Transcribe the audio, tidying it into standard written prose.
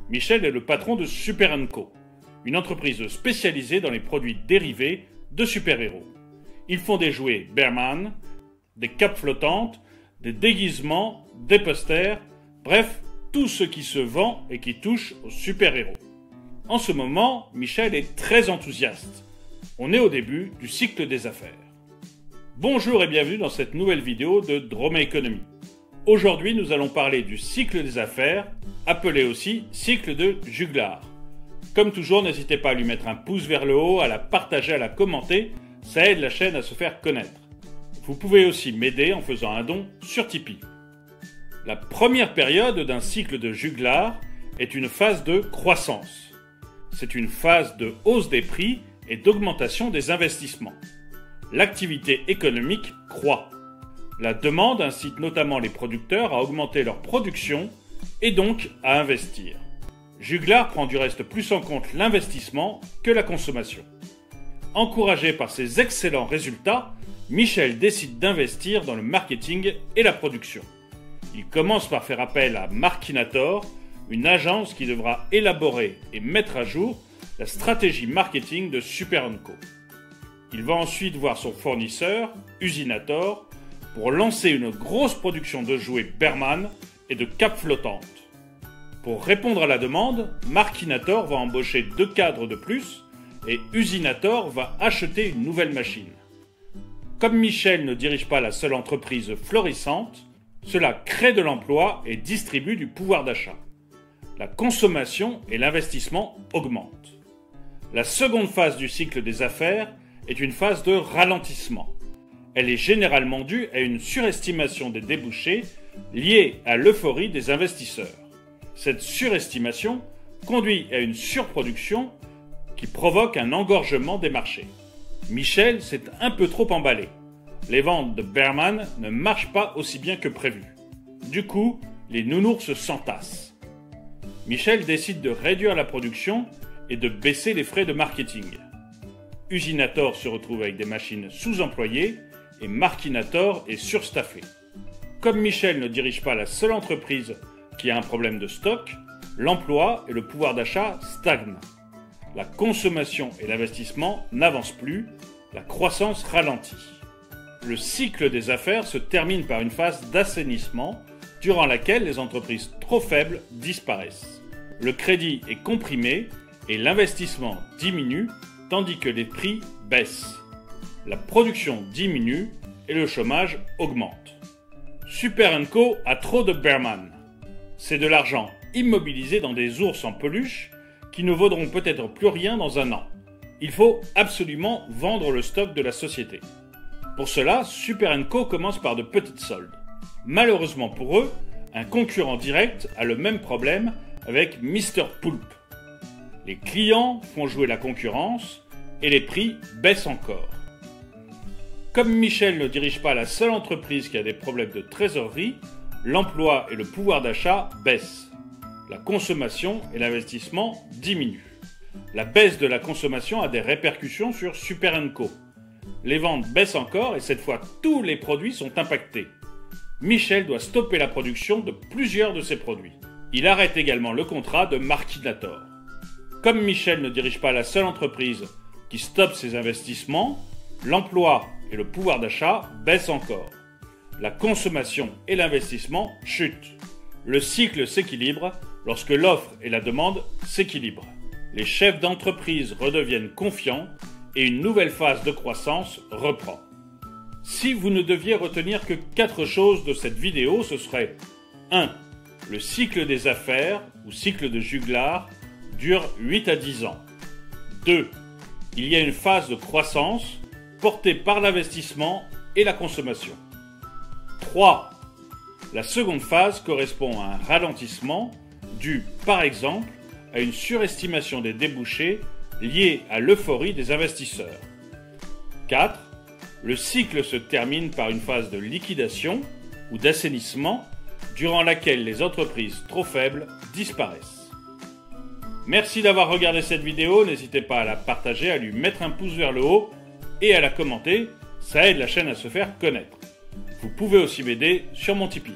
Michel est le patron de Super & Co, une entreprise spécialisée dans les produits dérivés de super-héros. Ils font des jouets Bearman, des capes flottantes, des déguisements, des posters, bref, tout ce qui se vend et qui touche aux super-héros. En ce moment, Michel est très enthousiaste. On est au début du cycle des affaires. Bonjour et bienvenue dans cette nouvelle vidéo de Drôme Economy. Aujourd'hui, nous allons parler du cycle des affaires, appelé aussi cycle de Juglar. Comme toujours, n'hésitez pas à lui mettre un pouce vers le haut, à la partager, à la commenter, ça aide la chaîne à se faire connaître. Vous pouvez aussi m'aider en faisant un don sur Tipeee. La première période d'un cycle de Juglar est une phase de croissance. C'est une phase de hausse des prix et d'augmentation des investissements. L'activité économique croît. La demande incite notamment les producteurs à augmenter leur production et donc à investir. Juglar prend du reste plus en compte l'investissement que la consommation. Encouragé par ses excellents résultats, Michel décide d'investir dans le marketing et la production. Il commence par faire appel à Markinator, une agence qui devra élaborer et mettre à jour la stratégie marketing de Super & Co. Il va ensuite voir son fournisseur, Usinator, pour lancer une grosse production de jouets Bearman et de capes flottantes. Pour répondre à la demande, Markinator va embaucher 2 cadres de plus et Usinator va acheter une nouvelle machine. Comme Michel ne dirige pas la seule entreprise florissante, cela crée de l'emploi et distribue du pouvoir d'achat. La consommation et l'investissement augmentent. La seconde phase du cycle des affaires est une phase de ralentissement. Elle est généralement due à une surestimation des débouchés liée à l'euphorie des investisseurs. Cette surestimation conduit à une surproduction qui provoque un engorgement des marchés. Michel s'est un peu trop emballé. Les ventes de Bearman ne marchent pas aussi bien que prévu. Du coup, les nounours s'entassent. Michel décide de réduire la production et de baisser les frais de marketing. Usinator se retrouve avec des machines sous-employées et Markinator est surstaffé. Comme Michel ne dirige pas la seule entreprise qui a un problème de stock, l'emploi et le pouvoir d'achat stagnent. La consommation et l'investissement n'avancent plus, la croissance ralentit. Le cycle des affaires se termine par une phase d'assainissement durant laquelle les entreprises trop faibles disparaissent. Le crédit est comprimé et l'investissement diminue tandis que les prix baissent. La production diminue et le chômage augmente. Super & Co a trop de Bearman. C'est de l'argent immobilisé dans des ours en peluche qui ne vaudront peut-être plus rien dans un an. Il faut absolument vendre le stock de la société. Pour cela, Super & Co commence par de petites soldes. Malheureusement pour eux, un concurrent direct a le même problème avec Mr Poulpe. Les clients font jouer la concurrence et les prix baissent encore. Comme Michel ne dirige pas la seule entreprise qui a des problèmes de trésorerie, l'emploi et le pouvoir d'achat baissent. La consommation et l'investissement diminuent. La baisse de la consommation a des répercussions sur Super & Co. Les ventes baissent encore et cette fois tous les produits sont impactés. Michel doit stopper la production de plusieurs de ses produits. Il arrête également le contrat de Markinator. Comme Michel ne dirige pas la seule entreprise qui stoppe ses investissements, l'emploi et le pouvoir d'achat baissent encore. La consommation et l'investissement chutent. Le cycle s'équilibre lorsque l'offre et la demande s'équilibrent. Les chefs d'entreprise redeviennent confiants et une nouvelle phase de croissance reprend. Si vous ne deviez retenir que 4 choses de cette vidéo, ce serait 1. Le cycle des affaires, ou cycle de Juglar, dure 8 à 10 ans. 2. Il y a une phase de croissance portée par l'investissement et la consommation. 3. La seconde phase correspond à un ralentissement dû, par exemple, à une surestimation des débouchés liée à l'euphorie des investisseurs. 4. Le cycle se termine par une phase de liquidation ou d'assainissement durant laquelle les entreprises trop faibles disparaissent. Merci d'avoir regardé cette vidéo, n'hésitez pas à la partager, à lui mettre un pouce vers le haut et à la commenter, ça aide la chaîne à se faire connaître. Vous pouvez aussi m'aider sur mon Tipeee.